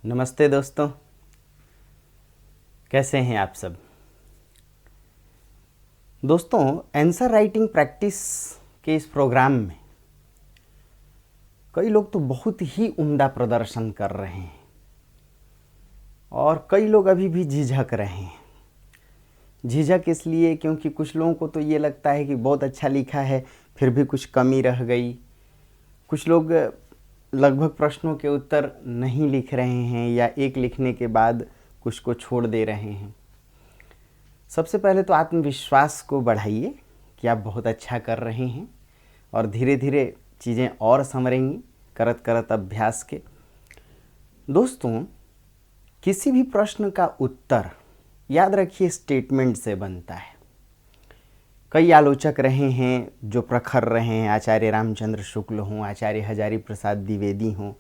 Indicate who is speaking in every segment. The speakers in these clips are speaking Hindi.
Speaker 1: नमस्ते दोस्तों, कैसे हैं आप सब। दोस्तों, आंसर राइटिंग प्रैक्टिस के इस प्रोग्राम में कई लोग तो बहुत ही उम्दा प्रदर्शन कर रहे हैं और कई लोग अभी भी झिझक रहे हैं। झिझक इसलिए क्योंकि कुछ लोगों को तो ये लगता है कि बहुत अच्छा लिखा है, फिर भी कुछ कमी रह गई। कुछ लोग लगभग प्रश्नों के उत्तर नहीं लिख रहे हैं या एक लिखने के बाद कुछ को छोड़ दे रहे हैं। सबसे पहले तो आत्मविश्वास को बढ़ाइए कि आप बहुत अच्छा कर रहे हैं और धीरे धीरे चीज़ें और संवरेंगी करत करत अभ्यास के। दोस्तों, किसी भी प्रश्न का उत्तर याद रखिए स्टेटमेंट से बनता है। कई आलोचक रहे हैं जो प्रखर रहे हैं, आचार्य रामचंद्र शुक्ल हों, आचार्य हजारी प्रसाद द्विवेदी हों,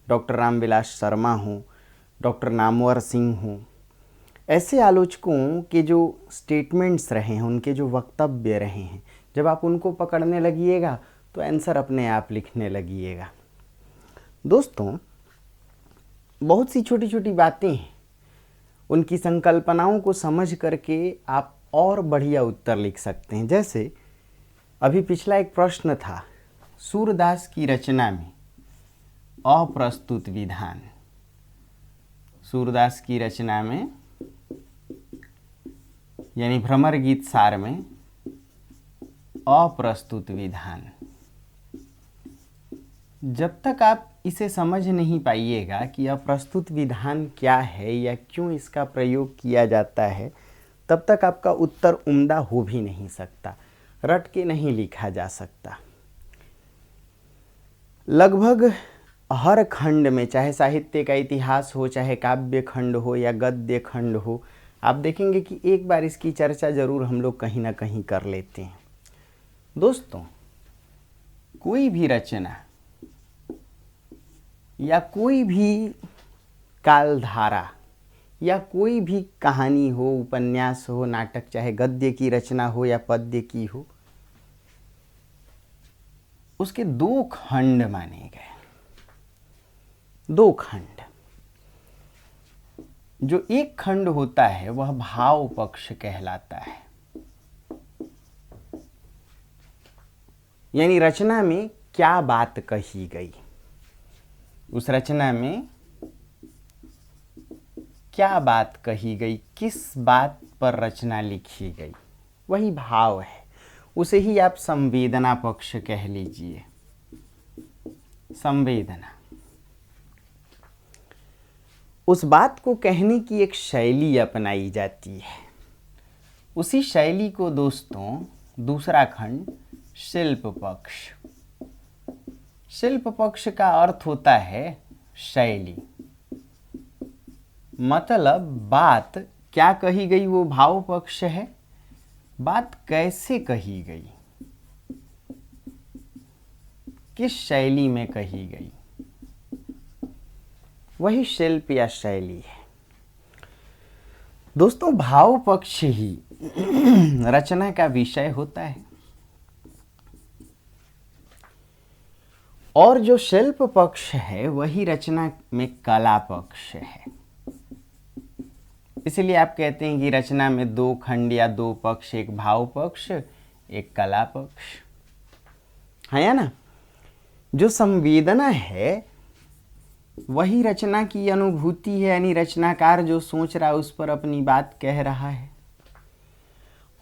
Speaker 1: डॉक्टर रामविलास शर्मा हों, डॉक्टर नामवर सिंह हों। ऐसे आलोचकों के जो स्टेटमेंट्स रहे हैं, उनके जो वक्तव्य रहे हैं, जब आप उनको पकड़ने लगिएगा तो आंसर अपने आप लिखने लगिएगा। दोस्तों, बहुत सी छोटी छोटी बातें हैं, उनकी संकल्पनाओं को समझ करके आप और बढ़िया उत्तर लिख सकते हैं। जैसे अभी पिछला एक प्रश्न था, सूरदास की रचना में अप्रस्तुत विधान। सूरदास की रचना में यानी भ्रमर गीत सार में अप्रस्तुत विधान। जब तक आप इसे समझ नहीं पाइएगा कि अप्रस्तुत विधान क्या है या क्यों इसका प्रयोग किया जाता है, तब तक आपका उत्तर उम्दा हो भी नहीं सकता, रट के नहीं लिखा जा सकता। लगभग हर खंड में, चाहे साहित्य का इतिहास हो, चाहे काव्य खंड हो या गद्य खंड हो, आप देखेंगे कि एक बार इसकी चर्चा जरूर हम लोग कहीं ना कहीं कर लेते हैं। दोस्तों, कोई भी रचना या कोई भी कालधारा या कोई भी कहानी हो, उपन्यास हो, नाटक, चाहे गद्य की रचना हो या पद्य की हो, उसके दो खंड माने गए। दो खंड। जो एक खंड होता है वह भाव पक्ष कहलाता है। यानी रचना में क्या बात कही गई, उस रचना में क्या बात कही गई, किस बात पर रचना लिखी गई, वही भाव है। उसे ही आप संवेदना पक्ष कह लीजिए। संवेदना उस बात को कहने की एक शैली अपनाई जाती है। उसी शैली को दोस्तों दूसरा खंड शिल्प पक्ष। शिल्प पक्ष का अर्थ होता है शैली। मतलब बात क्या कही गई वो भाव पक्ष है, बात कैसे कही गई, किस शैली में कही गई, वही शिल्प या शैली है। दोस्तों, भाव पक्ष ही रचना का विषय होता है और जो शिल्प पक्ष है वही रचना में कला पक्ष है। इसलिए आप कहते हैं कि रचना में दो खंड या दो पक्ष, एक भाव पक्ष, एक कला पक्ष है या ना। जो संवेदना है वही रचना की अनुभूति है, यानी रचनाकार जो सोच रहा है उस पर अपनी बात कह रहा है।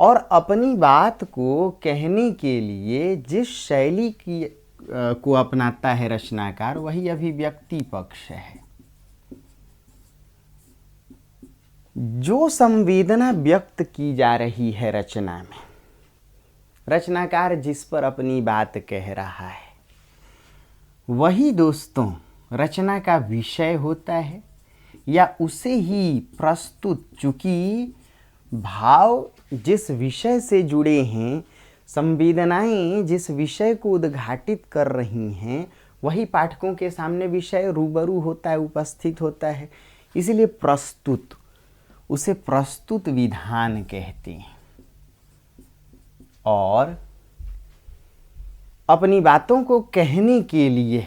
Speaker 1: और अपनी बात को कहने के लिए जिस शैली की को अपनाता है रचनाकार, वही अभिव्यक्ति पक्ष है। जो संवेदना व्यक्त की जा रही है रचना में, रचनाकार जिस पर अपनी बात कह रहा है, वही दोस्तों रचना का विषय होता है या उसे ही प्रस्तुत। चूंकि भाव जिस विषय से जुड़े हैं, संवेदनाएं जिस विषय को उद्घाटित कर रही हैं, वही पाठकों के सामने विषय रूबरू होता है, उपस्थित होता है। इसीलिए प्रस्तुत, उसे प्रस्तुत विधान कहते हैं। और अपनी बातों को कहने के लिए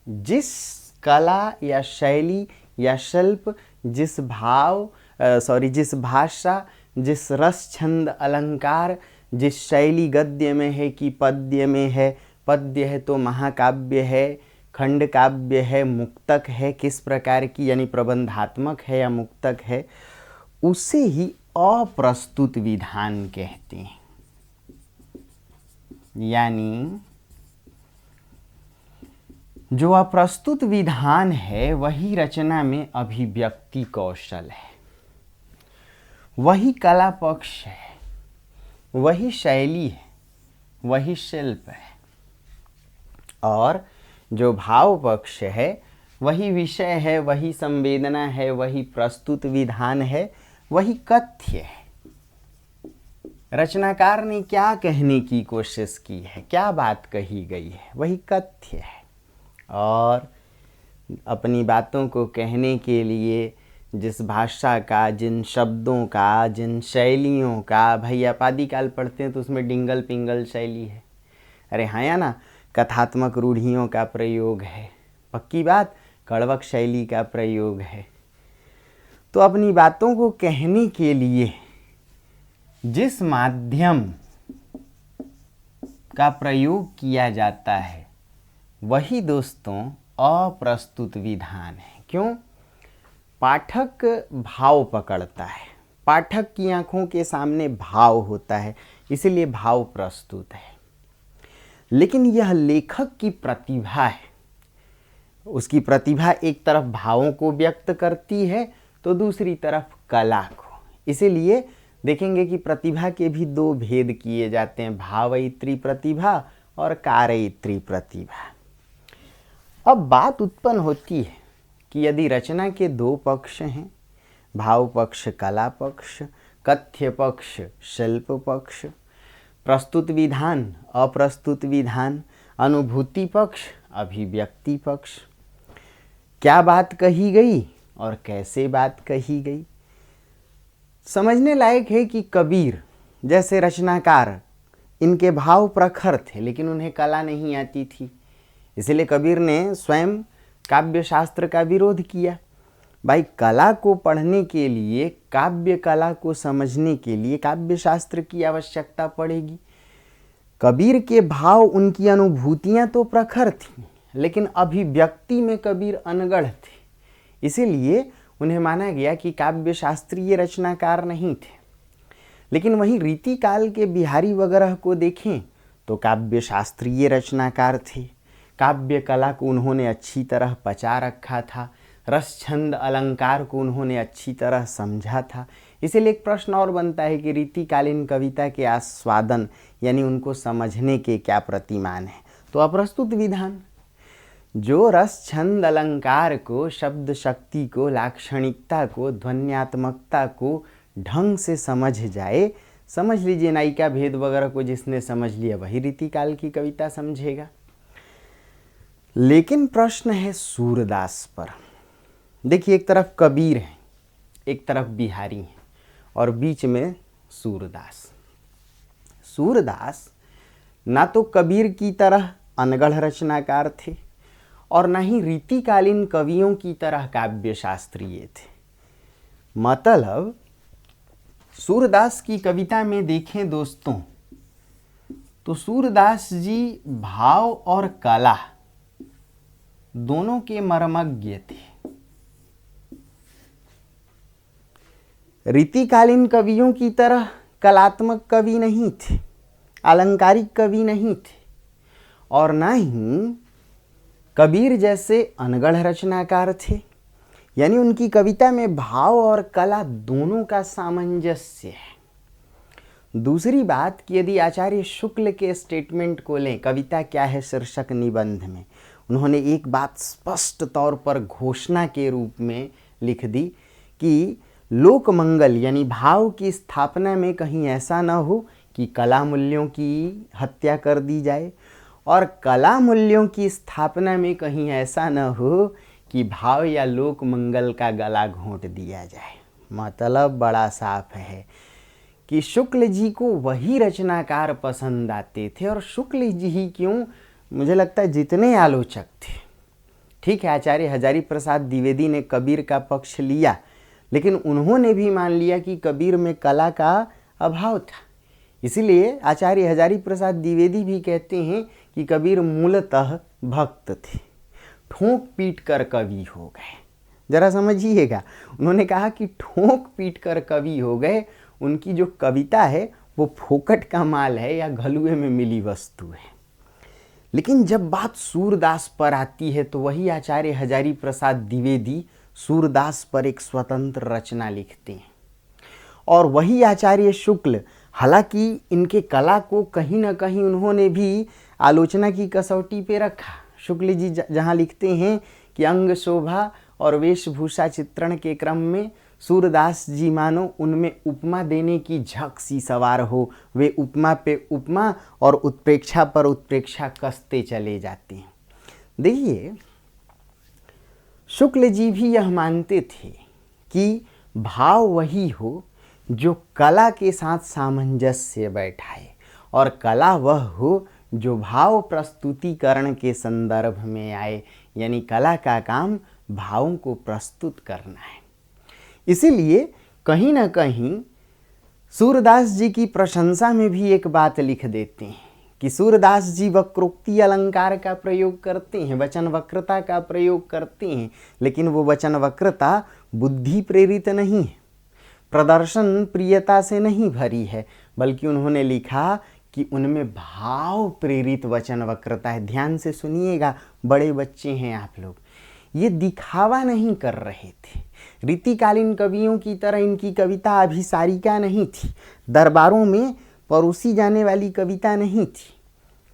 Speaker 1: जिस कला या शैली या शिल्प जिस जिस भाषा, जिस रस छंद अलंकार, जिस शैली गद्य में है कि पद्य में है, पद्य है तो महाकाव्य है, खंड काव्य है, मुक्तक है, किस प्रकार की यानी प्रबंधात्मक है या मुक्तक है, उसे ही अप्रस्तुत विधान कहते हैं। यानी जो अप्रस्तुत विधान है वही रचना में अभिव्यक्ति कौशल है, वही कला पक्ष है, वही शैली है, वही शिल्प है। और जो भाव पक्ष है वही विषय है, वही संवेदना है, वही प्रस्तुत विधान है, वही कथ्य है। रचनाकार ने क्या कहने की कोशिश की है, क्या बात कही गई है, वही कथ्य है। और अपनी बातों को कहने के लिए जिस भाषा का, जिन शब्दों का, जिन शैलियों का, भाई आप आदिकाल पढ़ते हैं तो उसमें डिंगल पिंगल शैली है, अरे हाँ या ना, कथात्मक रूढ़ियों का प्रयोग है, पक्की बात, कड़वक शैली का प्रयोग है। तो अपनी बातों को कहने के लिए जिस माध्यम का प्रयोग किया जाता है वही दोस्तों अप्रस्तुत विधान है। क्यों? पाठक भाव पकड़ता है, पाठक की आंखों के सामने भाव होता है, इसलिए भाव प्रस्तुत है। लेकिन यह लेखक की प्रतिभा है, उसकी प्रतिभा एक तरफ भावों को व्यक्त करती है तो दूसरी तरफ कला को। इसीलिए देखेंगे कि प्रतिभा के भी दो भेद किए जाते हैं, भावयित्री प्रतिभा और कार्ययित्री प्रतिभा। अब बात उत्पन्न होती है कि यदि रचना के दो पक्ष हैं, भाव पक्ष कला पक्ष, कथ्य पक्ष शिल्प पक्ष, प्रस्तुत विधान अप्रस्तुत विधान, अनुभूति पक्ष अभिव्यक्ति पक्ष, क्या बात कही गई और कैसे बात कही गई। समझने लायक है कि कबीर जैसे रचनाकार, इनके भाव प्रखर थे लेकिन उन्हें कला नहीं आती थी, इसलिए कबीर ने स्वयं काव्य शास्त्र का विरोध किया। भाई कला को पढ़ने के लिए, काव्य कला को समझने के लिए काव्य शास्त्र की आवश्यकता पड़ेगी। कबीर के भाव, उनकी अनुभूतियां तो प्रखर थीं लेकिन अभिव्यक्ति में कबीर अनगढ़ थे, इसीलिए उन्हें माना गया कि काव्य शास्त्रीय रचनाकार नहीं थे। लेकिन वहीं रीतिकाल के बिहारी वगैरह को देखें तो काव्य शास्त्रीय रचनाकार थे, काव्य कला को उन्होंने अच्छी तरह पचा रखा था, रस छंद अलंकार को उन्होंने अच्छी तरह समझा था। इसीलिए एक प्रश्न और बनता है कि रीतिकालीन कविता के आस्वादन यानी उनको समझने के क्या प्रतिमान है। तो अप्रस्तुत विधान, जो रस छंद अलंकार को, शब्द शक्ति को, लाक्षणिकता को, ध्वन्यात्मकता को ढंग से समझ जाए, समझ लीजिए नायिका भेद वगैरह को जिसने समझ लिया वही रीतिकाल की कविता समझेगा। लेकिन प्रश्न है सूरदास पर। देखिए, एक तरफ कबीर है, एक तरफ बिहारी है और बीच में सूरदास। सूरदास ना तो कबीर की तरह अनगढ़ रचनाकार थे और ना ही रीतिकालीन कवियों की तरह काव्य शास्त्रीय थे। मतलब सूरदास की कविता में देखें दोस्तों तो सूरदास जी भाव और कला दोनों के मर्मज्ञ थे। रीतिकालीन कवियों की तरह कलात्मक कवि नहीं थे, अलंकारिक कवि नहीं थे और ना ही कबीर जैसे अनगढ़ रचनाकार थे। यानी उनकी कविता में भाव और कला दोनों का सामंजस्य है। दूसरी बात कि यदि आचार्य शुक्ल के स्टेटमेंट को लें, कविता क्या है शीर्षक निबंध में, उन्होंने एक बात स्पष्ट तौर पर घोषणा के रूप में लिख दी कि लोक मंगल यानी भाव की स्थापना में कहीं ऐसा न हो कि कला मूल्यों की हत्या कर दी जाए और कला मूल्यों की स्थापना में कहीं ऐसा न हो कि भाव या लोक मंगल का गला घोंट दिया जाए। मतलब बड़ा साफ है कि शुक्ल जी को वही रचनाकार पसंद आते थे। और शुक्ल जी ही क्यों, मुझे लगता है जितने आलोचक थे ठीक है, आचार्य हजारी प्रसाद द्विवेदी ने कबीर का पक्ष लिया, लेकिन उन्होंने भी मान लिया कि कबीर में कला का अभाव था। इसीलिए आचार्य हजारी प्रसाद द्विवेदी भी कहते हैं कि कबीर मूलतः भक्त थे, ठोंक पीट कर कवि हो गए। जरा समझिएगा, उन्होंने कहा कि ठोंक पीट कर कवि हो गए। उनकी जो कविता है वो फोकट का माल है या घलुए में मिली वस्तु है। लेकिन जब बात सूरदास पर आती है तो वही आचार्य हजारी प्रसाद द्विवेदी सूरदास पर एक स्वतंत्र रचना लिखते हैं। और वही आचार्य शुक्ल, हालांकि इनके कला को कहीं ना कहीं उन्होंने भी आलोचना की कसौटी पे रखा। शुक्ल जी जहाँ लिखते हैं कि अंग शोभा और वेशभूषा चित्रण के क्रम में सूरदास जी मानो उनमें उपमा देने की झक सी सवार हो, वे उपमा पे उपमा और उत्प्रेक्षा पर उत्प्रेक्षा कसते चले जाते हैं। देखिए, शुक्ल जी भी यह मानते थे कि भाव वही हो जो कला के साथ सामंजस्य बैठाए, और कला वह हो जो भाव प्रस्तुतिकरण के संदर्भ में आए, यानी कला का काम भावों को प्रस्तुत करना है। इसीलिए कहीं ना कहीं सूरदास जी की प्रशंसा में भी एक बात लिख देते हैं कि सूरदास जी वक्रोक्ति अलंकार का प्रयोग करते हैं, वचन वक्रता का प्रयोग करते हैं, लेकिन वो वचन वक्रता बुद्धि प्रेरित नहीं है, प्रदर्शन प्रियता से नहीं भरी है, बल्कि उन्होंने लिखा कि उनमें भाव प्रेरित वचन वक्रता है। ध्यान से सुनिएगा, बड़े बच्चे हैं आप लोग, ये दिखावा नहीं कर रहे थे। रीतिकालीन कवियों की तरह इनकी कविता अभिसारिका नहीं थी, दरबारों में परोसी जाने वाली कविता नहीं थी,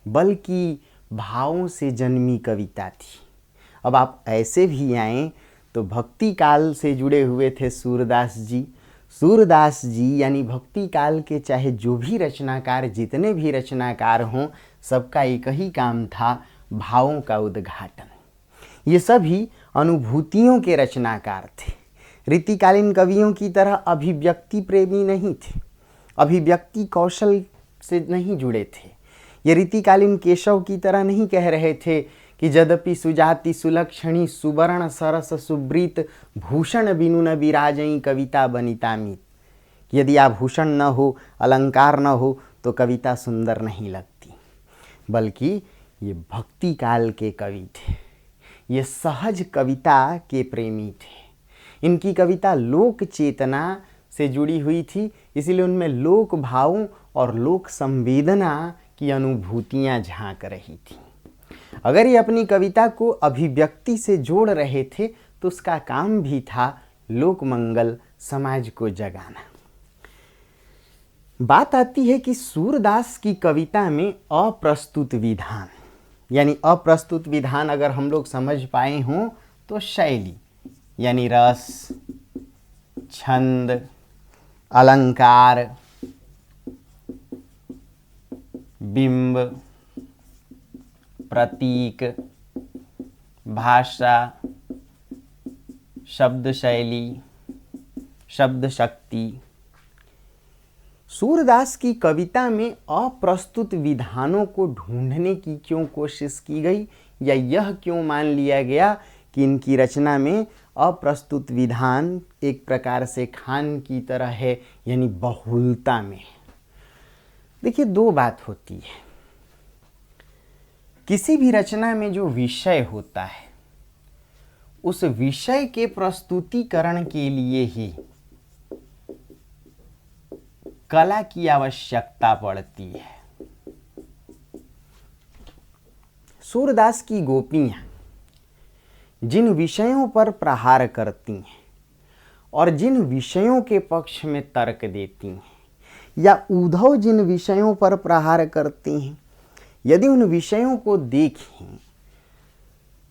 Speaker 1: बल्कि भावों से जन्मी कविता थी। अब आप ऐसे भी आएँ तो भक्ति काल से जुड़े हुए थे सूरदास जी। सूरदास जी यानी भक्ति काल के चाहे जो भी रचनाकार, जितने भी रचनाकार हों, सबका एक ही काम था, भावों का उद्घाटन। ये सभी अनुभूतियों के रचनाकार थे। रीतिकालीन कवियों की तरह अभिव्यक्ति प्रेमी नहीं थे, अभिव्यक्ति कौशल से नहीं जुड़े थे। ये रीतिकालीन केशव की तरह नहीं कह रहे थे कि यद्यपि सुजाति सुलक्षणी सुवर्ण सरस सुब्रीत भूषण बिनु न विराजई कविता बनिता मीत। यदि आभूषण न हो, अलंकार न हो तो कविता सुंदर नहीं लगती। बल्कि ये भक्ति काल के कवि थे, ये सहज कविता के प्रेमी थे। इनकी कविता लोक चेतना से जुड़ी हुई थी, इसीलिए उनमें लोक भावों और लोक संवेदना की अनुभूतियाँ झांक रही थी। अगर ये अपनी कविता को अभिव्यक्ति से जोड़ रहे थे तो उसका काम भी था लोक मंगल, समाज को जगाना। बात आती है कि सूरदास की कविता में अप्रस्तुत विधान, यानी अप्रस्तुत विधान अगर हम लोग समझ पाए हों तो शैली यानी रस, छंद, अलंकार, बिंब, प्रतीक, भाषा, शब्द शैली, शब्द शक्ति। सूरदास की कविता में अप्रस्तुत विधानों को ढूंढने की क्यों कोशिश की गई, या यह क्यों मान लिया गया कि इनकी रचना में अप्रस्तुत विधान एक प्रकार से खान की तरह है, यानी बहुलता में। देखिए, दो बात होती है। किसी भी रचना में जो विषय होता है, उस विषय के प्रस्तुतिकरण के लिए ही कला की आवश्यकता पड़ती है। सूरदास की गोपियां जिन विषयों पर प्रहार करती हैं और जिन विषयों के पक्ष में तर्क देती हैं, या उद्धव जिन विषयों पर प्रहार करती हैं, यदि उन विषयों को देखें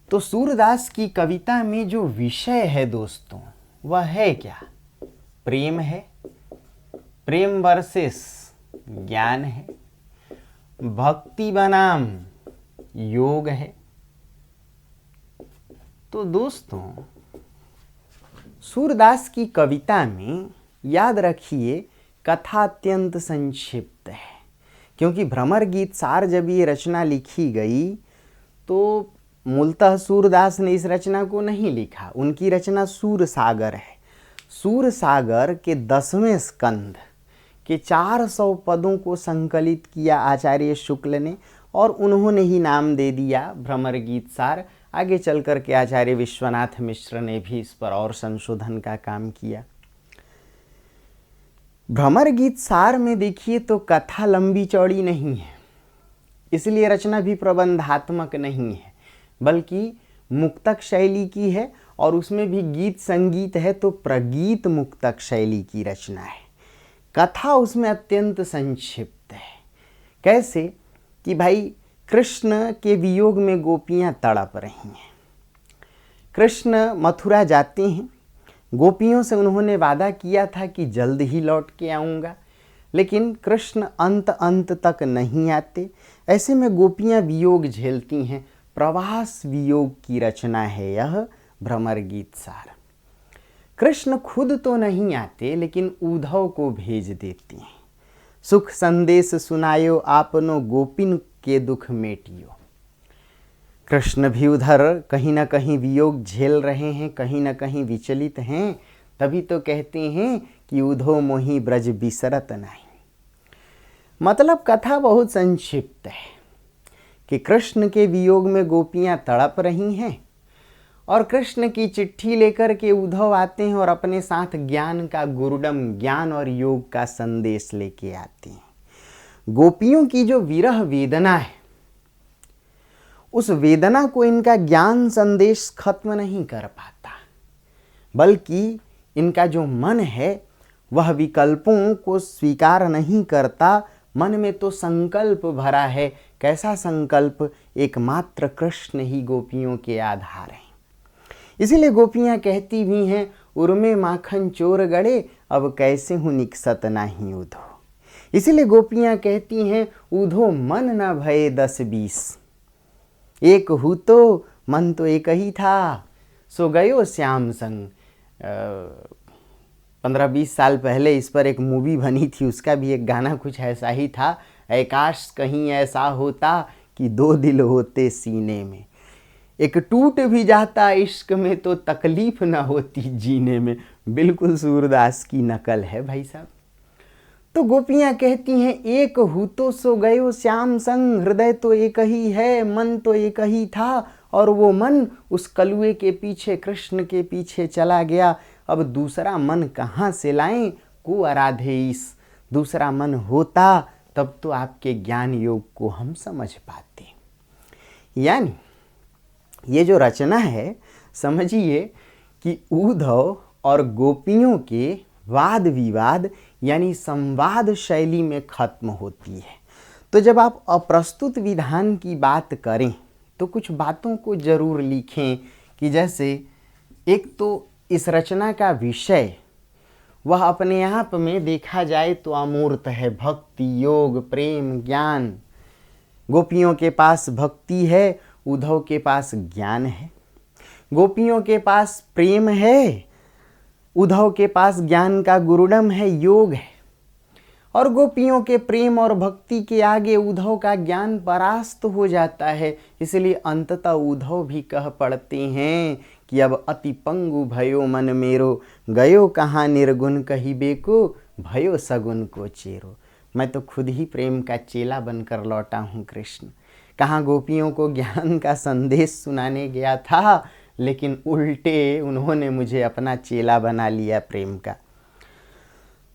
Speaker 1: तो सूरदास की कविता में जो विषय है दोस्तों, वह है क्या? प्रेम है, प्रेम वर्सेस ज्ञान है, भक्ति बनाम योग है। तो दोस्तों, सूरदास की कविता में याद रखिए कथा अत्यंत संक्षिप्त है, क्योंकि भ्रमर गीत सार जब ये रचना लिखी गई तो मूलतः सूरदास ने इस रचना को नहीं लिखा, उनकी रचना सूरसागर है। सूरसागर के 10वें स्कंध के 400 पदों को संकलित किया आचार्य शुक्ल ने और उन्होंने ही नाम दे दिया भ्रमर गीत सार। आगे चल कर के आचार्य विश्वनाथ मिश्र ने भी इस पर और संशोधन का काम किया। भ्रमर गीत सार में देखिए तो कथा लंबी चौड़ी नहीं है, इसलिए रचना भी प्रबंधात्मक नहीं है, बल्कि मुक्तक शैली की है और उसमें भी गीत संगीत है तो प्रगीत मुक्तक शैली की रचना है। कथा उसमें अत्यंत संक्षिप्त है। कैसे कि भाई कृष्ण के वियोग में गोपियां तड़प रही हैं। कृष्ण मथुरा जाते हैं, गोपियों से उन्होंने वादा किया था कि जल्द ही लौट के आऊँगा, लेकिन कृष्ण अंत तक नहीं आते। ऐसे में गोपियां वियोग झेलती हैं। प्रवास वियोग की रचना है यह भ्रमर गीत सार। कृष्ण खुद तो नहीं आते, लेकिन उद्धव को भेज देते हैं। सुख संदेश सुनायो आपनो गोपिन के दुख मेटियो। कृष्ण भी उधर कहीं ना कहीं वियोग झेल रहे हैं, कहीं ना कहीं विचलित हैं, तभी तो कहते हैं कि उधो मोहि ब्रज बिसरत नहीं। मतलब कथा बहुत संक्षिप्त है कि कृष्ण के वियोग में गोपियां तड़प रही हैं और कृष्ण की चिट्ठी लेकर के उद्धव आते हैं और अपने साथ ज्ञान का गुरुडम, ज्ञान और योग का संदेश लेके आते हैं। गोपियों की जो विरह वेदना है, उस वेदना को इनका ज्ञान संदेश खत्म नहीं कर पाता, बल्कि इनका जो मन है वह विकल्पों को स्वीकार नहीं करता। मन में तो संकल्प भरा है। कैसा संकल्प? एकमात्र कृष्ण ही गोपियों के आधार हैं। इसीलिए गोपियां कहती भी हैं, उर्मे माखन चोर गड़े, अब कैसे हूँ निकसत नाही उधो। इसीलिए गोपियां कहती हैं, उधो मन न भये 10-20, एक हूँ तो मन तो एक ही था, सो गयो श्याम संग। 15-20 साल पहले इस पर एक मूवी बनी थी, उसका भी एक गाना कुछ ऐसा ही था, ऐ काश कहीं ऐसा होता कि 2 दिल होते सीने में, एक टूट भी जाता इश्क में तो तकलीफ ना होती जीने में। बिल्कुल सूरदास की नकल है भाई साहब। तो गोपियां कहती हैं, एक हूँ तो सो गयो श्याम संग, हृदय तो एक ही है, मन तो एक ही था, और वो मन उस कलुए के पीछे, कृष्ण के पीछे चला गया। अब दूसरा मन कहाँ से लाएं? को आराधे ईस। दूसरा मन होता तब तो आपके ज्ञान योग को हम समझ पाते। यानी ये जो रचना है, समझिए कि उद्धव और गोपियों के वाद विवाद यानी संवाद शैली में खत्म होती है। तो जब आप अप्रस्तुत विधान की बात करें तो कुछ बातों को जरूर लिखें कि जैसे एक तो इस रचना का विषय वह अपने आप में देखा जाए तो अमूर्त है। भक्ति, योग, प्रेम, ज्ञान। गोपियों के पास भक्ति है, उद्धव के पास ज्ञान है। गोपियों के पास प्रेम है, उद्धव के पास ज्ञान का गुरुडम है, योग है। और गोपियों के प्रेम और भक्ति के आगे उद्धव का ज्ञान परास्त हो जाता है। इसलिए अंततः उद्धव भी कह पड़ते हैं कि अब अति पंगु भयो मन मेरो, गयो कहाँ निर्गुण कहिबे को, भयो सगुन को चेरो। मैं तो खुद ही प्रेम का चेला बनकर लौटा हूँ कृष्ण। कहाँ गोपियों को ज्ञान का संदेश सुनाने गया था, लेकिन उल्टे उन्होंने मुझे अपना चेला बना लिया प्रेम का।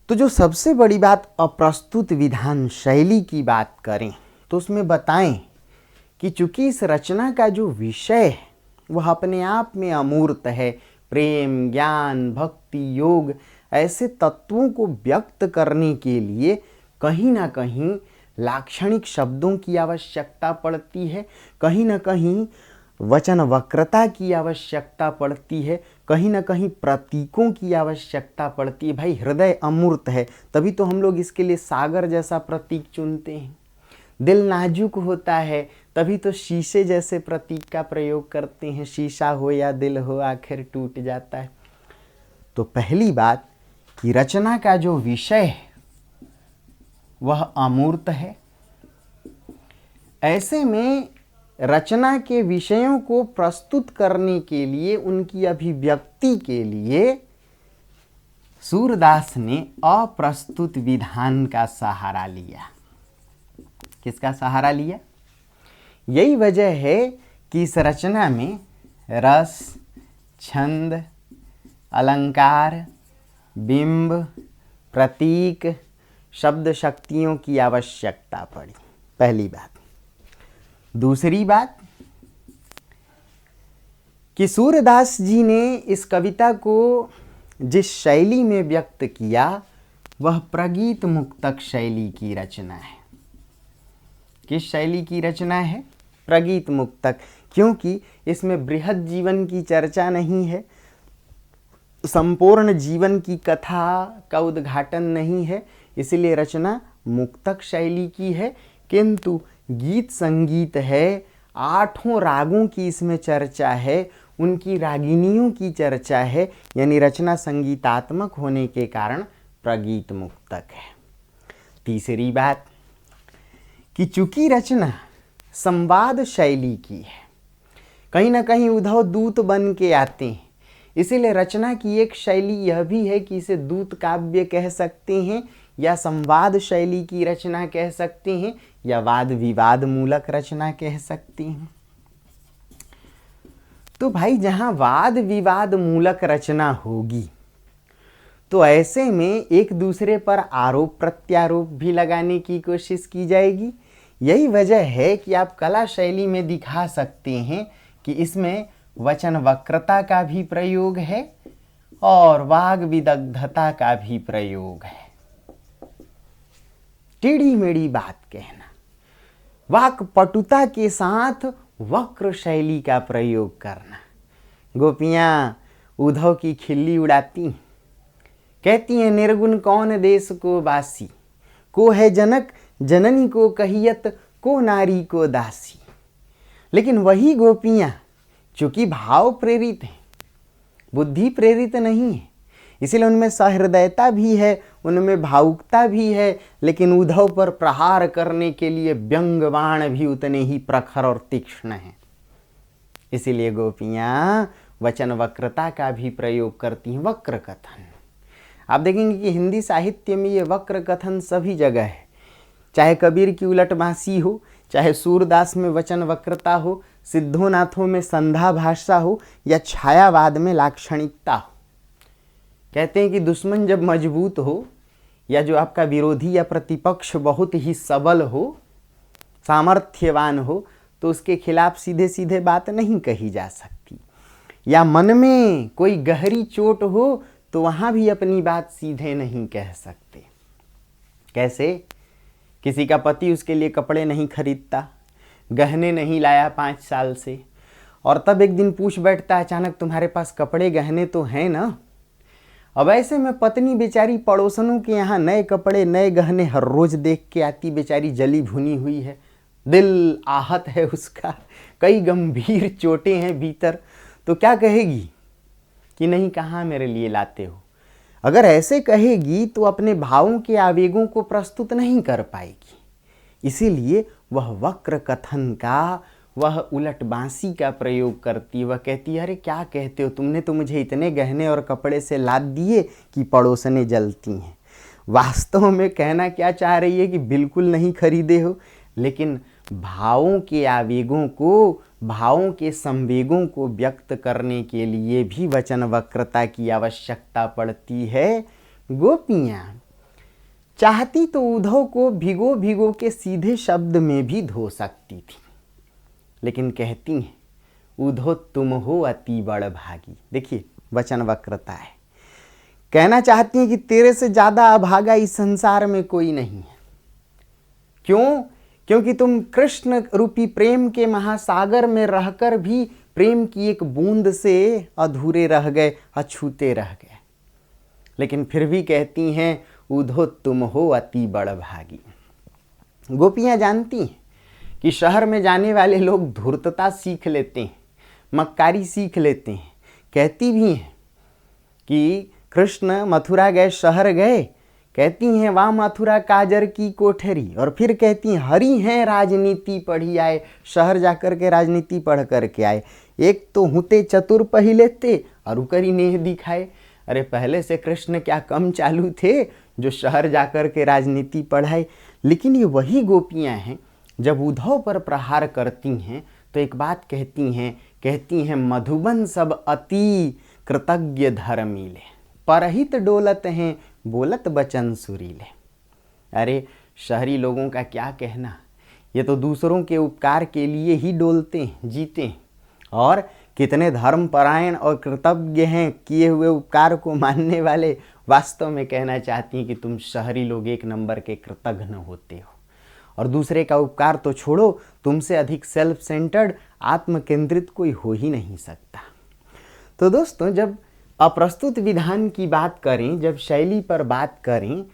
Speaker 1: तो जो सबसे बड़ी बात अप्रस्तुत विधान शैली की बात करें तो उसमें बताएं कि चूंकि इस रचना का जो विषय है वह अपने आप में अमूर्त है। प्रेम, ज्ञान, भक्ति, योग ऐसे तत्वों को व्यक्त करने के लिए कहीं ना कहीं लाक्षणिक शब्दों की आवश्यकता पड़ती है, कहीं ना कहीं वचन वक्रता की आवश्यकता पड़ती है, कहीं ना कहीं प्रतीकों की आवश्यकता पड़ती है। भाई हृदय अमूर्त है, तभी तो हम लोग इसके लिए सागर जैसा प्रतीक चुनते हैं। दिल नाजुक होता है, तभी तो शीशे जैसे प्रतीक का प्रयोग करते हैं। शीशा हो या दिल हो, आखिर टूट जाता है। तो पहली बात कि रचना का जो विषय है वह अमूर्त है। ऐसे में रचना के विषयों को प्रस्तुत करने के लिए, उनकी अभिव्यक्ति के लिए सूरदास ने अप्रस्तुत विधान का सहारा लिया। किसका सहारा लिया? यही वजह है कि इस रचना में रस, छंद, अलंकार, बिंब, प्रतीक, शब्द शक्तियों की आवश्यकता पड़ी। पहली बात। दूसरी बात कि सूरदास जी ने इस कविता को जिस शैली में व्यक्त किया वह प्रगीत मुक्तक शैली की रचना है। किस शैली की रचना है? प्रगीत मुक्तक। क्योंकि इसमें बृहद जीवन की चर्चा नहीं है, संपूर्ण जीवन की कथा का उद्घाटन नहीं है, इसलिए रचना मुक्तक शैली की है। किंतु गीत संगीत है, 8 रागों की इसमें चर्चा है, उनकी रागिनियों की चर्चा है, यानी रचना संगीतात्मक होने के कारण प्रगीत मुक्तक है। तीसरी बात कि चूंकि रचना संवाद शैली की है, कहीं ना कहीं उद्धव दूत बन के आते हैं, इसीलिए रचना की एक शैली यह भी है कि इसे दूत काव्य कह सकते हैं, या संवाद शैली की रचना कह सकते हैं, या वाद विवाद मूलक रचना कह सकते हैं। तो भाई जहां वाद विवाद मूलक रचना होगी तो ऐसे में एक दूसरे पर आरोप प्रत्यारोप भी लगाने की कोशिश की जाएगी। यही वजह है कि आप कला शैली में दिखा सकते हैं कि इसमें वचन वक्रता का भी प्रयोग है और वाग विदग्धता का भी प्रयोग है। टेढ़ी मेढ़ी बात कहना, वाक पटुता के साथ वक्र शैली का प्रयोग करना। गोपियां उद्धव की खिल्ली उड़ाती, कहती हैं निर्गुण कौन देश को बासी, को है जनक जननी को कहियत, को नारी को दासी। लेकिन वही गोपियां चूंकि भाव प्रेरित हैं, बुद्धि प्रेरित नहीं है, इसलिए उनमें सहृदयता भी है, उनमें भावुकता भी है, लेकिन उद्धव पर प्रहार करने के लिए व्यंग बाण भी उतने ही प्रखर और तीक्ष्ण हैं। इसीलिए गोपियां वचन वक्रता का भी प्रयोग करती हैं। वक्र कथन आप देखेंगे कि हिंदी साहित्य में ये वक्र कथन सभी जगह है, चाहे कबीर की उलट बांसी हो, चाहे सूरदास में वचन वक्रता हो, सिद्धोनाथों में संधा भाषा हो, या छायावाद में लाक्षणिकता हो। कहते हैं कि दुश्मन जब मजबूत हो, या जो आपका विरोधी या प्रतिपक्ष बहुत ही सबल हो, सामर्थ्यवान हो, तो उसके खिलाफ सीधे सीधे बात नहीं कही जा सकती। या मन में कोई गहरी चोट हो तो वहाँ भी अपनी बात सीधे नहीं कह सकते। कैसे? किसी का पति उसके लिए कपड़े नहीं खरीदता, गहने नहीं लाया 5 साल से, और तब एक दिन पूछ बैठता अचानक, तुम्हारे पास कपड़े गहने तो हैं ना? अब ऐसे में पत्नी बेचारी पड़ोसनों के यहाँ नए कपड़े नए गहने हर रोज देख के आती, बेचारी जली भुनी हुई है, दिल आहत है उसका, कई गंभीर चोटें हैं भीतर, तो क्या कहेगी कि नहीं कहाँ मेरे लिए लाते हो? अगर ऐसे कहेगी तो अपने भावों के आवेगों को प्रस्तुत नहीं कर पाएगी। इसीलिए वह वक्र कथन का, वह उलट बांसी का प्रयोग करती है। वह कहती है, अरे क्या कहते हो, तुमने तो मुझे इतने गहने और कपड़े से लाद दिए कि पड़ोसने जलती हैं। वास्तव में कहना क्या चाह रही है कि बिल्कुल नहीं खरीदे हो, लेकिन भावों के आवेगों को, भावों के संवेगों को व्यक्त करने के लिए भी वचन वक्रता की आवश्यकता पड़ती है। गोपियाँ चाहती तो उद्धव को भिगो भिगो के सीधे शब्द में भी धो सकती थी, लेकिन कहती हैं, उद्धव तुम हो अति बड़ भागी। देखिए वचन वक्रता है, कहना चाहती हैं कि तेरे से ज़्यादा अभागा इस संसार में कोई नहीं है। क्यों? क्योंकि तुम कृष्ण रूपी प्रेम के महासागर में रहकर भी प्रेम की एक बूंद से अधूरे रह गए, अछूते रह गए। लेकिन फिर भी कहती हैं, उद्धव तुम हो अति बड़ भागी। गोपियाँ जानती हैं कि शहर में जाने वाले लोग धूर्तता सीख लेते हैं, मक्कारी सीख लेते हैं। कहती भी हैं कि कृष्ण मथुरा गए, शहर गए, कहती हैं वाह मथुरा काजर की कोठरी, और फिर कहती हैं हरी हैं राजनीति पढ़ी आए, शहर जाकर के राजनीति पढ़ करके आए। एक तो हुते चतुर पहिले ते और उकरी नेह दिखाए। अरे पहले से कृष्ण क्या कम चालू थे जो शहर जाकर के राजनीति पढ़ाए। लेकिन ये वही गोपियाँ हैं जब उद्धव पर प्रहार करती हैं तो एक बात कहती हैं मधुबन सब अति कृतज्ञ धर्मीले, परहित डोलत हैं बोलत बचन सुरीले। अरे शहरी लोगों का क्या कहना, ये तो दूसरों के उपकार के लिए ही डोलते हैं, जीते हैं, और कितने धर्मपरायण और कृतज्ञ हैं, किए हुए उपकार को मानने वाले। वास्तव में कहना चाहती हैं कि तुम शहरी लोग एक नंबर के कृतज्ञ होते हो, और दूसरे का उपकार तो छोड़ो, तुमसे अधिक सेल्फ सेंटर्ड आत्म केंद्रित कोई हो ही नहीं सकता। तो दोस्तों, जब अप्रस्तुत विधान की बात करें, जब शैली पर बात करें,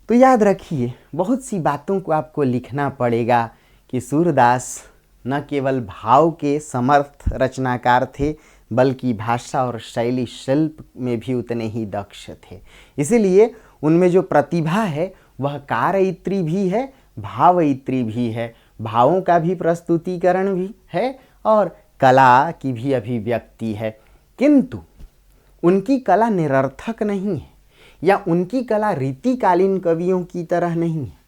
Speaker 1: तो याद रखिए बहुत सी बातों को आपको लिखना पड़ेगा कि सूरदास न केवल भाव के समर्थ रचनाकार थे बल्कि भाषा और शैली शिल्प में भी उतने ही दक्ष थे। इसीलिए उनमें जो प्रतिभा है वह कारयित्री भी है, भावयित्री भी है। भावों का भी प्रस्तुतिकरण भी है और कला की भी अभिव्यक्ति है। किंतु उनकी कला निरर्थक नहीं है या उनकी कला रीतिकालीन कवियों की तरह नहीं है।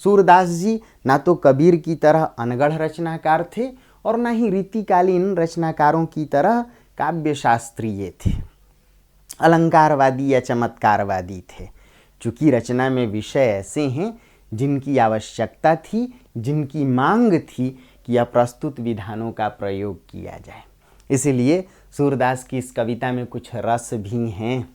Speaker 1: सूरदास जी ना तो कबीर की तरह अनगढ़ रचनाकार थे और ना ही रीतिकालीन रचनाकारों की तरह काव्य शास्त्रीय थे, अलंकारवादी या चमत्कारवादी थे। चूँकि रचना में विषय ऐसे हैं जिनकी आवश्यकता थी, जिनकी मांग थी कि अप्रस्तुत विधानों का प्रयोग किया जाए। इसलिए सूरदास की इस कविता में कुछ रस भी हैं।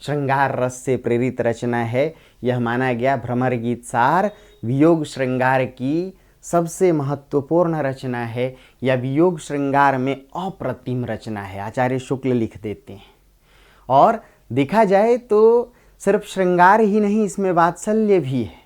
Speaker 1: श्रृंगार रस से प्रेरित रचना है। यह माना गया भ्रमर गीत सार वियोग श्रृंगार की सबसे महत्वपूर्ण रचना है, या वियोग श्रृंगार में अप्रतिम रचना है, आचार्य शुक्ल लिख देते हैं। और देखा जाए तो सिर्फ श्रृंगार ही नहीं, इसमें वात्सल्य भी है।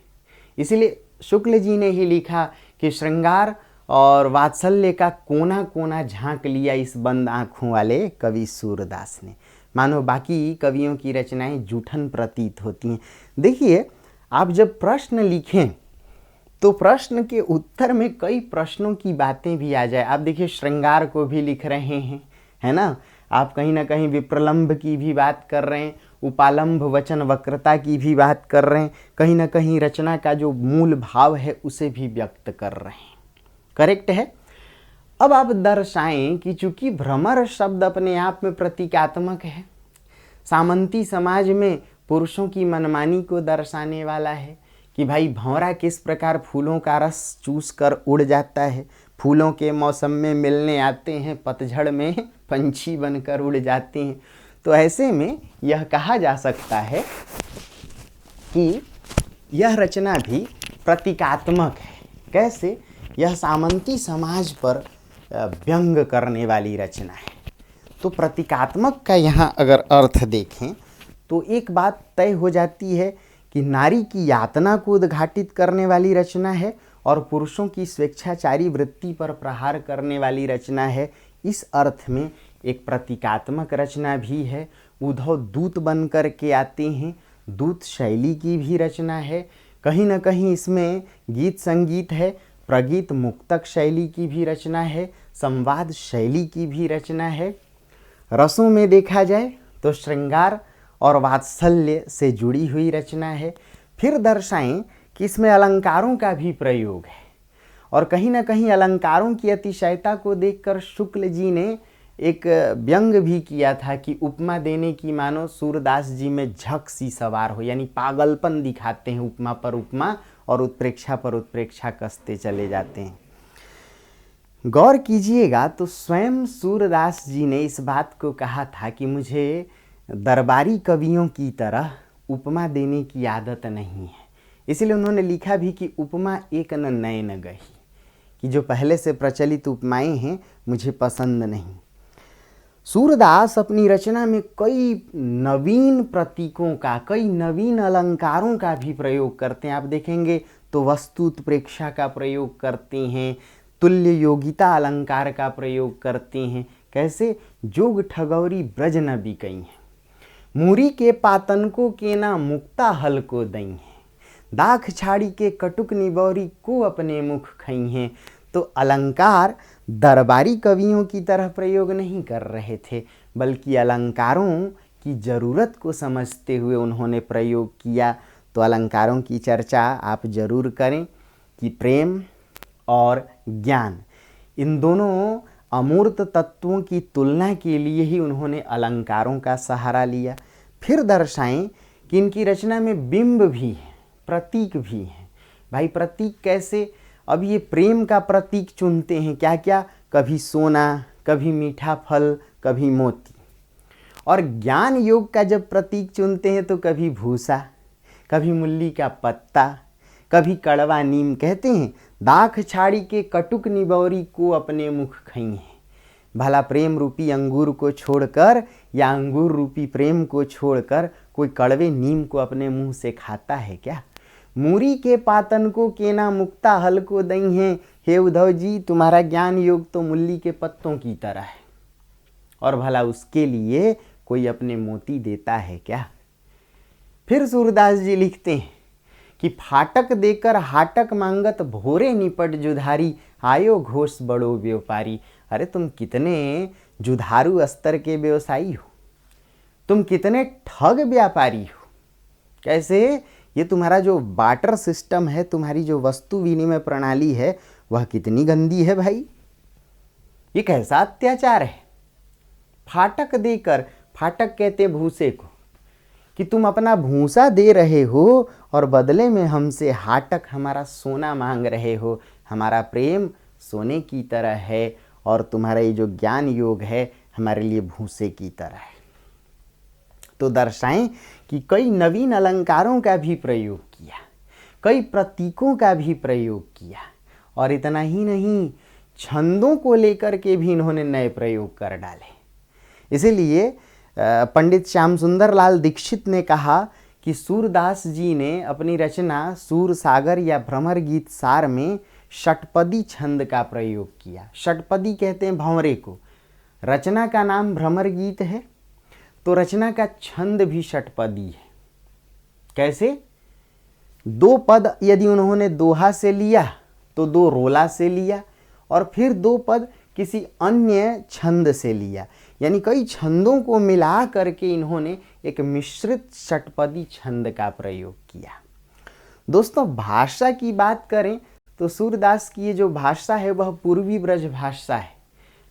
Speaker 1: इसलिए शुक्ल जी ने ही लिखा कि श्रृंगार और वात्सल्य का कोना कोना झांक लिया इस बंद आँखों वाले कवि सूरदास ने। मानो बाकी कवियों की रचनाएं जूठन प्रतीत होती हैं। देखिए, आप जब प्रश्न लिखें तो प्रश्न के उत्तर में कई प्रश्नों की बातें भी आ जाए। आप देखिए, श्रृंगार को भी लिख रहे हैं, है ना, आप कहीं ना कहीं विप्रलंभ की भी बात कर रहे हैं, उपालंभ वचन वक्रता की भी बात कर रहे हैं, कहीं ना कहीं रचना का जो मूल भाव है उसे भी व्यक्त कर रहे हैं। करेक्ट है। अब आप दर्शाएं कि चूंकि भ्रमर शब्द अपने आप में प्रतीकात्मक है, सामंती समाज में पुरुषों की मनमानी को दर्शाने वाला है कि भाई भंवरा किस प्रकार फूलों का रस चूस कर उड़ जाता है, फूलों के मौसम में मिलने आते हैं, पतझड़ में पंछी बनकर उड़ जाते हैं। तो ऐसे में यह कहा जा सकता है कि यह रचना भी प्रतीकात्मक है। कैसे? यह सामंती समाज पर व्यंग करने वाली रचना है। तो प्रतीकात्मक का यहाँ अगर अर्थ देखें तो एक बात तय हो जाती है कि नारी की यातना को उद्घाटित करने वाली रचना है और पुरुषों की स्वेच्छाचारी वृत्ति पर प्रहार करने वाली रचना है। इस अर्थ में एक प्रतीकात्मक रचना भी है। उद्धव दूत बन कर के आते हैं, दूत शैली की भी रचना है। कहीं ना कहीं इसमें गीत संगीत है, प्रगीत मुक्तक शैली की भी रचना है, संवाद शैली की भी रचना है। रसों में देखा जाए तो श्रृंगार और वात्सल्य से जुड़ी हुई रचना है। फिर दर्शाएं कि इसमें अलंकारों का भी प्रयोग है, और कहीं ना कहीं अलंकारों की अतिशयता को देखकर शुक्ल जी ने एक व्यंग भी किया था कि उपमा देने की मानो सूरदास जी में झक सी सवार हो, यानी पागलपन दिखाते हैं, उपमा पर उपमा और उत्प्रेक्षा पर उत्प्रेक्षा कसते चले जाते हैं। गौर कीजिएगा तो स्वयं सूरदास जी ने इस बात को कहा था कि मुझे दरबारी कवियों की तरह उपमा देने की आदत नहीं है। इसलिए उन्होंने लिखा भी कि उपमा एक न नए न गई, कि जो पहले से प्रचलित उपमाएं हैं मुझे पसंद नहीं। सूरदास अपनी रचना में कई नवीन प्रतीकों का, कई नवीन अलंकारों का भी प्रयोग करते हैं। आप देखेंगे तो वस्तु उत्प्रेक्षा का प्रयोग करते हैं, तुल्य योगिता अलंकार का प्रयोग करते हैं। कैसे? जोग ठगौरी ब्रज न बिकई हैं। मूरी के पातन को केना मुक्ता हल को दई है, दाख छाड़ी के कटुक निबौरी को अपने मुख खई हैं। तो अलंकार दरबारी कवियों की तरह प्रयोग नहीं कर रहे थे, बल्कि अलंकारों की ज़रूरत को समझते हुए उन्होंने प्रयोग किया। तो अलंकारों की चर्चा आप जरूर करें कि प्रेम और ज्ञान, इन दोनों अमूर्त तत्वों की तुलना के लिए ही उन्होंने अलंकारों का सहारा लिया। फिर दर्शाएं कि इनकी रचना में बिंब भी है, प्रतीक भी हैं। भाई प्रतीक कैसे? अब ये प्रेम का प्रतीक चुनते हैं क्या क्या, कभी सोना, कभी मीठा फल, कभी मोती। और ज्ञान योग का जब प्रतीक चुनते हैं तो कभी भूसा, कभी मुल्ली का पत्ता, कभी कड़वा नीम। कहते हैं दाख छाड़ी के कटुक निबौरी को अपने मुख खई हैं। भला प्रेम रूपी अंगूर को छोड़कर या अंगूर रूपी प्रेम को छोड़कर कोई कड़वे नीम को अपने मुंह से खाता है क्या? मूरी के पातन को केना मुक्ता हल को दई हैं। हे उद्धव जी, तुम्हारा ज्ञान योग तो मुल्ली के पत्तों की तरह है, और भला उसके लिए कोई अपने मोती देता है क्या? फिर सूरदास जी लिखते हैं कि फाटक देकर हाटक मांगत भोरे निपट जुधारी, आयो घोष बड़ो व्यापारी। अरे तुम कितने जुधारू स्तर के व्यवसायी हो, तुम कितने ठग व्यापारी हो। कैसे? ये तुम्हारा जो बाटर सिस्टम है, तुम्हारी जो वस्तु विनिमय प्रणाली है, वह कितनी गंदी है भाई। ये कैसा अत्याचार है। फाटक देकर, फाटक कहते हैं भूसे को, कि तुम अपना भूसा दे रहे हो और बदले में हमसे हाटक, हमारा सोना मांग रहे हो। हमारा प्रेम सोने की तरह है और तुम्हारा ये जो ज्ञान योग है हमारे लिए भूसे की तरह है। तो दर्शाएं कि कई नवीन अलंकारों का भी प्रयोग किया, कई प्रतीकों का भी प्रयोग किया, और इतना ही नहीं, छंदों को लेकर के भी इन्होंने नए प्रयोग कर डाले। इसीलिए पंडित श्याम सुंदर लाल दीक्षित ने कहा कि सूरदास जी ने अपनी रचना सूर सागर या भ्रमर गीत सार में षटपदी छंद का प्रयोग किया। षटपदी कहते हैं भंवरे को। रचना का नाम भ्रमर गीत है, तो रचना का छंद भी षटपदी है। कैसे? 2 पद यदि उन्होंने दोहा से लिया तो 2 रोला से लिया, और फिर 2 पद किसी अन्य छंद से लिया, यानी कई छंदों को मिला करके इन्होंने एक मिश्रित षटपदी छंद का प्रयोग किया। दोस्तों, भाषा की बात करें तो सूरदास की ये जो भाषा है वह पूर्वी ब्रज भाषा है,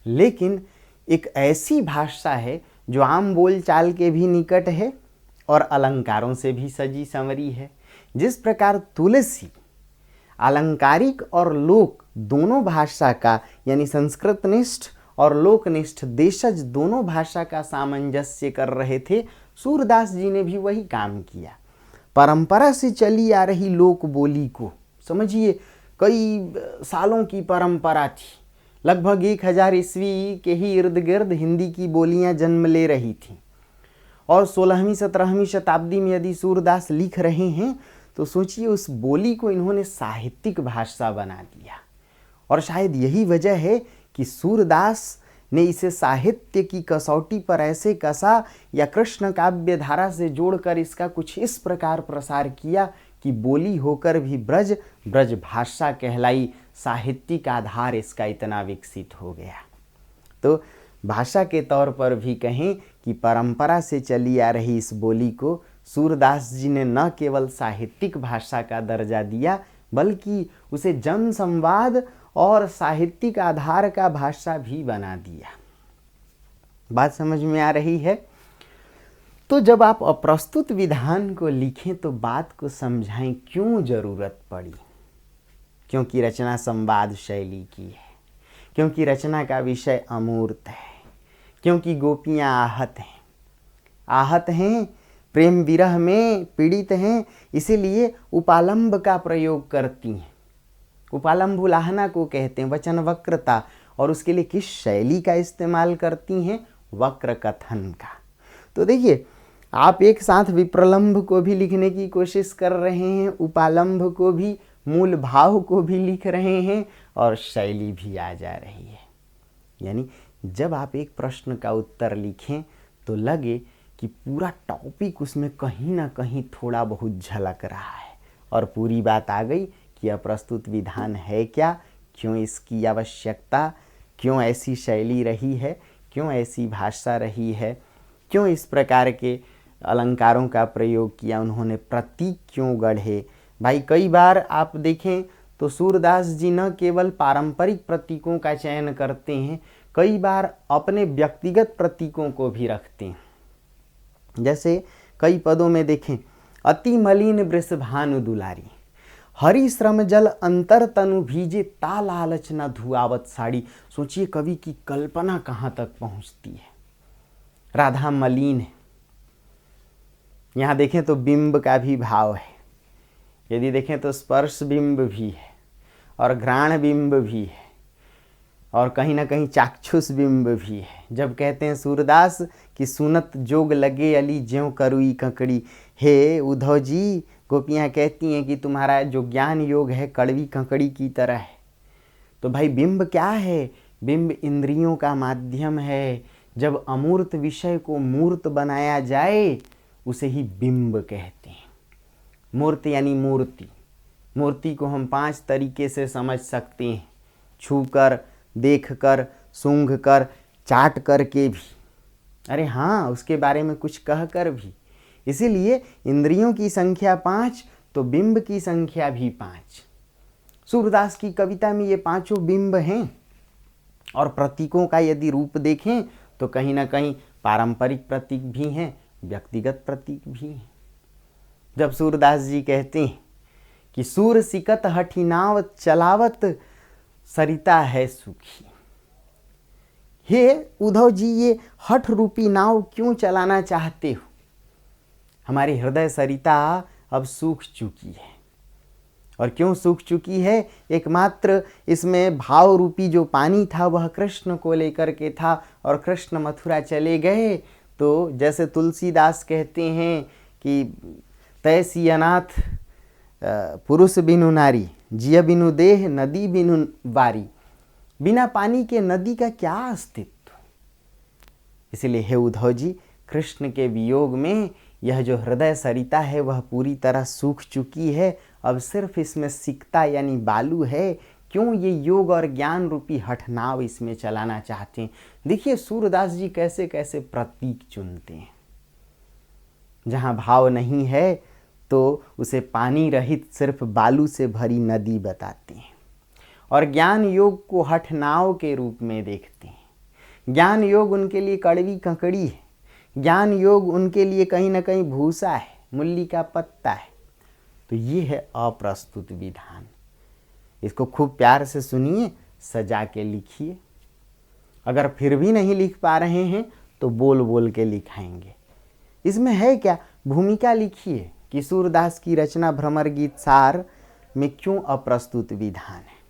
Speaker 1: लेकिन एक ऐसी भाषा है जो आम बोलचाल के भी निकट है और अलंकारों से भी सजी संवरी है। जिस प्रकार तुलसी अलंकारिक और लोक दोनों भाषा का, यानी संस्कृतनिष्ठ और लोकनिष्ठ देशज दोनों भाषा का सामंजस्य कर रहे थे, सूरदास जी ने भी वही काम किया। परंपरा से चली आ रही लोक बोली को समझिए, कई सालों की परंपरा थी, लगभग 1000 ईस्वी के ही इर्द गिर्द हिंदी की बोलियां जन्म ले रही थीं, और 16वीं 17वीं शताब्दी में यदि सूरदास लिख रहे हैं तो सोचिए उस बोली को इन्होंने साहित्यिक भाषा बना दिया। और शायद यही वजह है कि सूरदास ने इसे साहित्य की कसौटी पर ऐसे कसा या कृष्ण काव्य धारा से जोड़कर इसका कुछ इस प्रकार प्रसार किया कि बोली होकर भी ब्रज भाषा कहलाई। साहित्यिक आधार इसका इतना विकसित हो गया। तो भाषा के तौर पर भी कहें कि परंपरा से चली आ रही इस बोली को सूरदास जी ने न केवल साहित्यिक भाषा का दर्जा दिया, बल्कि उसे जन संवाद और साहित्यिक आधार का भाषा भी बना दिया। बात समझ में आ रही है? तो जब आप अप्रस्तुत विधान को लिखें तो बात को समझाएं क्यों जरूरत पड़ी। क्योंकि रचना संवाद शैली की है, क्योंकि रचना का विषय अमूर्त है, क्योंकि गोपियां आहत हैं, प्रेम विरह में पीड़ित हैं, इसीलिए उपालंब का प्रयोग करती हैं। उपालंब उलाहना को कहते हैं, वचन वक्रता, और उसके लिए किस शैली का इस्तेमाल करती हैं? वक्र कथन का। तो देखिए, आप एक साथ विप्रलंब को भी लिखने की कोशिश कर रहे हैं, उपालंब को भी, मूल भाव को भी लिख रहे हैं, और शैली भी आ जा रही है। यानी जब आप एक प्रश्न का उत्तर लिखें तो लगे कि पूरा टॉपिक उसमें कहीं ना कहीं थोड़ा बहुत झलक रहा है और पूरी बात आ गई कि अप्रस्तुत विधान है क्या, क्यों इसकी आवश्यकता, क्यों ऐसी शैली रही है, क्यों ऐसी भाषा रही है, क्यों इस प्रकार के अलंकारों का प्रयोग किया उन्होंने, प्रतीक क्यों गढ़े। भाई कई बार आप देखें तो सूरदास जी न केवल पारंपरिक प्रतीकों का चयन करते हैं, कई बार अपने व्यक्तिगत प्रतीकों को भी रखते हैं। जैसे कई पदों में देखें, अति मलिन वृषभानु दुलारी, हरि श्रम जल अंतर तनु भीजे, ता लालच न धुआवत साड़ी। सोचिए कवि की कल्पना कहाँ तक पहुँचती है। राधा मलिन है, यहाँ देखें तो बिंब का भी भाव है, यदि देखें तो स्पर्श बिंब भी है और घ्राण बिंब भी है और कहीं ना कहीं चाक्षुष बिंब भी है। जब कहते हैं सूरदास कि सुनत जोग लगे अली ज्यों करुई कंकड़ी, हे उद्धव जी, गोपियाँ कहती हैं कि तुम्हारा जो ज्ञान योग है कड़वी कंकड़ी की तरह है। तो भाई बिंब क्या है? बिंब इंद्रियों का माध्यम है। जब अमूर्त विषय को मूर्त बनाया जाए उसे ही बिंब कहते हैं। मूर्त यानी मूर्ति। मूर्ति को हम 5 तरीके से समझ सकते हैं, छूकर, देखकर, सूंघकर, चाट कर के भी, अरे हाँ उसके बारे में कुछ कह कर भी। इसीलिए इंद्रियों की संख्या 5 तो बिंब की संख्या भी 5। सूरदास की कविता में ये 5 बिंब हैं। और प्रतीकों का यदि रूप देखें तो कहीं ना कहीं पारंपरिक प्रतीक भी हैं, व्यक्तिगत प्रतीक भी हैं। जब सूरदास जी कहते हैं कि सूर सिकत हठी नाव चलावत सरिता है सुखी, हे उद्धव जी ये हठ रूपी नाव क्यों चलाना चाहते हो? हमारी हृदय सरिता अब सूख चुकी है। और क्यों सूख चुकी है? एकमात्र इसमें भाव रूपी जो पानी था वह कृष्ण को लेकर के था, और कृष्ण मथुरा चले गए तो जैसे तुलसीदास कहते हैं कि तैसी अनाथ पुरुष बिनु नारी, जिय बिनु देह नदी बिनु वारी। बिना पानी के नदी का क्या अस्तित्व। इसलिए हे उद्धव जी, कृष्ण के वियोग में यह जो हृदय सरिता है वह पूरी तरह सूख चुकी है। अब सिर्फ इसमें सिकता यानी बालू है। क्यों? ये योग और ज्ञान रूपी हठनाव इसमें चलाना चाहते हैं। देखिए सूरदास जी कैसे कैसे प्रतीक चुनते हैं। जहाँ भाव नहीं है तो उसे पानी रहित सिर्फ बालू से भरी नदी बताते हैं, और ज्ञान योग को हठनाव के रूप में देखते हैं। ज्ञान योग उनके लिए कड़वी कंकड़ी है। ज्ञान योग उनके लिए कहीं ना कहीं भूसा है, मूली का पत्ता है। तो ये है अप्रस्तुत विधान। इसको खूब प्यार से सुनिए, सजा के लिखिए। अगर फिर भी नहीं लिख पा रहे हैं तो बोल बोल के लिखाएंगे। इसमें है क्या? भूमिका लिखिए कि सूरदास की रचना भ्रमर गीत सार में क्यों अप्रस्तुत विधान है।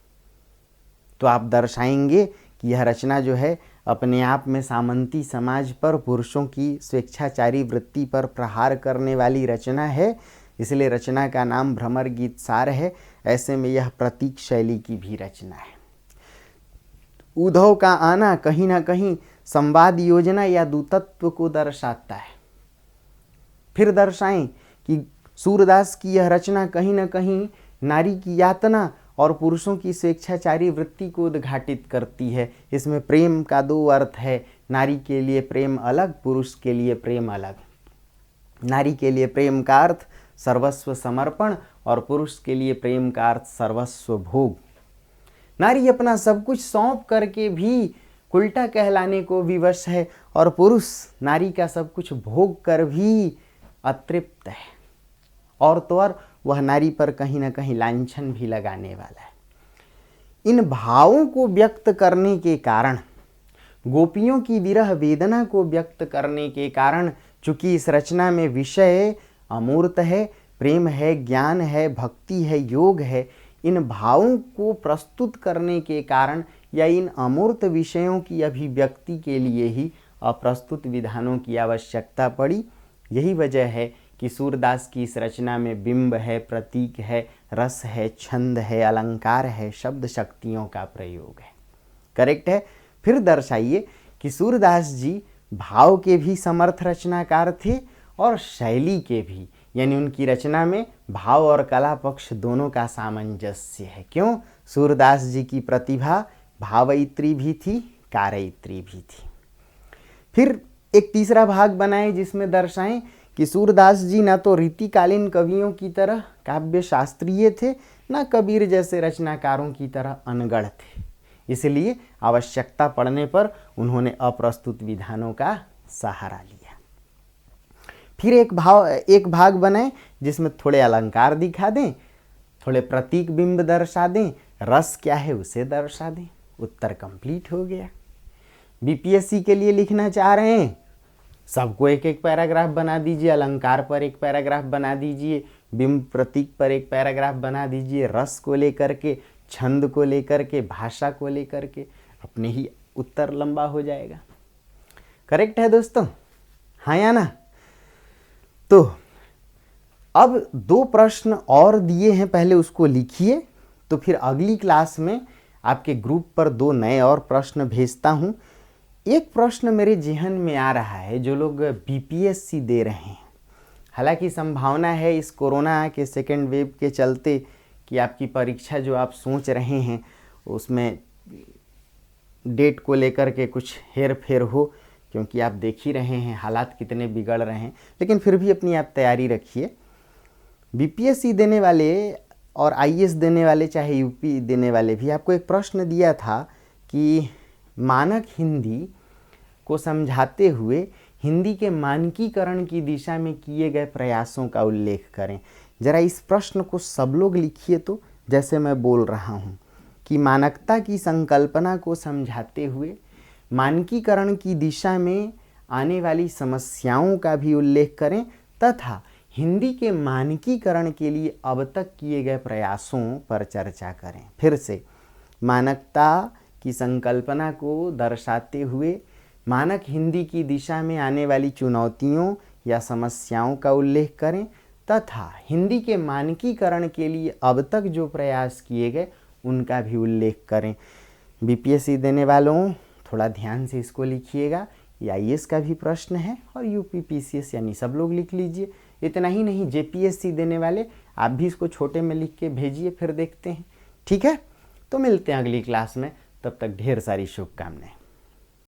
Speaker 1: तो आप दर्शाएंगे कि यह रचना जो है अपने आप में सामंती समाज पर, पुरुषों की स्वेच्छाचारी वृत्ति पर प्रहार करने वाली रचना है। इसलिए रचना का नाम भ्रमर गीत सार है। ऐसे में यह प्रतीक शैली की भी रचना है। उद्धव का आना कहीं ना कहीं संवाद योजना या दूतत्व को दर्शाता है। फिर दर्शाएं कि सूरदास की यह रचना कहीं ना कहीं नारी की यातना और पुरुषों की स्वेच्छाचारी वृत्ति को उद्घाटित करती है। इसमें प्रेम का 2 अर्थ है। नारी के लिए प्रेम अलग, पुरुष के लिए प्रेम अलग। नारी के लिए प्रेम का अर्थ सर्वस्व समर्पण और पुरुष के लिए प्रेम का अर्थ सर्वस्व भोग। नारी अपना सब कुछ सौंप करके भी उल्टा कहलाने को विवश है, और पुरुष नारी का सब कुछ भोग कर भी अतृप्त है। और तो और वह नारी पर कहीं ना कहीं लांछन भी लगाने वाला है। इन भावों को व्यक्त करने के कारण, गोपियों की विरह वेदना को व्यक्त करने के कारण, चूंकि इस रचना में विषय अमूर्त है, प्रेम है, ज्ञान है, भक्ति है, योग है, इन भावों को प्रस्तुत करने के कारण या इन अमूर्त विषयों की अभिव्यक्ति के लिए ही अप्रस्तुत विधानों की आवश्यकता पड़ी। यही वजह है कि सूरदास की इस रचना में बिंब है, प्रतीक है, रस है, छंद है, अलंकार है, शब्द शक्तियों का प्रयोग है। करेक्ट है। फिर दर्शाइए कि सूरदास जी भाव के भी समर्थ रचनाकार थे और शैली के भी, यानी उनकी रचना में भाव और कला पक्ष दोनों का सामंजस्य है। क्यों? सूरदास जी की प्रतिभा भावयित्री भी थी, कार्ययित्री भी थी। फिर एक तीसरा भाग बनाए जिसमें दर्शाएं कि सूरदास जी न तो रीतिकालीन कवियों की तरह काव्य शास्त्रीय थे, न कबीर जैसे रचनाकारों की तरह अनगढ़ थे। इसलिए आवश्यकता पड़ने पर उन्होंने अप्रस्तुत विधानों का सहारा लिया। फिर एक भाग बनाए जिसमें थोड़े अलंकार दिखा दें, थोड़े प्रतीक बिंब दर्शा दें, रस क्या है उसे दर्शा दें। उत्तर कंप्लीट हो गया। बीपीएससी के लिए लिखना चाह रहे हैं, सबको एक एक पैराग्राफ बना दीजिए, अलंकार पर एक पैराग्राफ बना दीजिए, बिंब प्रतीक पर एक पैराग्राफ बना दीजिए, रस को लेकर के, छंद को लेकर के, भाषा को लेकर के, अपने ही उत्तर लंबा हो जाएगा। करेक्ट है दोस्तों? हाँ या ना? तो अब 2 प्रश्न और दिए हैं, पहले उसको लिखिए, तो फिर अगली क्लास में आपके ग्रुप पर 2 नए और प्रश्न भेजता हूँ। एक प्रश्न मेरे जेहन में आ रहा है, जो लोग बीपीएससी दे रहे हैं, हालांकि संभावना है इस कोरोना के सेकेंड वेव के चलते कि आपकी परीक्षा जो आप सोच रहे हैं उसमें डेट को लेकर के कुछ हेर फेर हो, क्योंकि आप देख ही रहे हैं हालात कितने बिगड़ रहे हैं। लेकिन फिर भी अपनी आप तैयारी रखिए। बीपीएससी देने वाले और आईएएस देने वाले, चाहे यूपी देने वाले भी, आपको एक प्रश्न दिया था कि मानक हिंदी को समझाते हुए हिंदी के मानकीकरण की दिशा में किए गए प्रयासों का उल्लेख करें। जरा इस प्रश्न को सब लोग लिखिए, तो जैसे मैं बोल रहा हूँ कि मानकता की संकल्पना को समझाते हुए मानकीकरण की दिशा में आने वाली समस्याओं का भी उल्लेख करें, तथा हिंदी के मानकीकरण के लिए अब तक किए गए प्रयासों पर चर्चा करें। फिर से, मानकता की संकल्पना को दर्शाते हुए मानक हिंदी की दिशा में आने वाली चुनौतियों या समस्याओं का उल्लेख करें, तथा हिंदी के मानकीकरण के लिए अब तक जो प्रयास किए गए उनका भी उल्लेख करें। बीपीएससी देने वालों, थोड़ा ध्यान से इसको लिखिएगा। ये आईएएस का भी प्रश्न है और यूपी पीसीएस, यानी सब लोग लिख लीजिए। इतना ही नहीं, जेपीएससी देने वाले आप भी इसको छोटे में लिख के भेजिए, फिर देखते हैं। ठीक है, तो मिलते हैं अगली क्लास में, तब तक ढेर सारी शुभकामनाएं।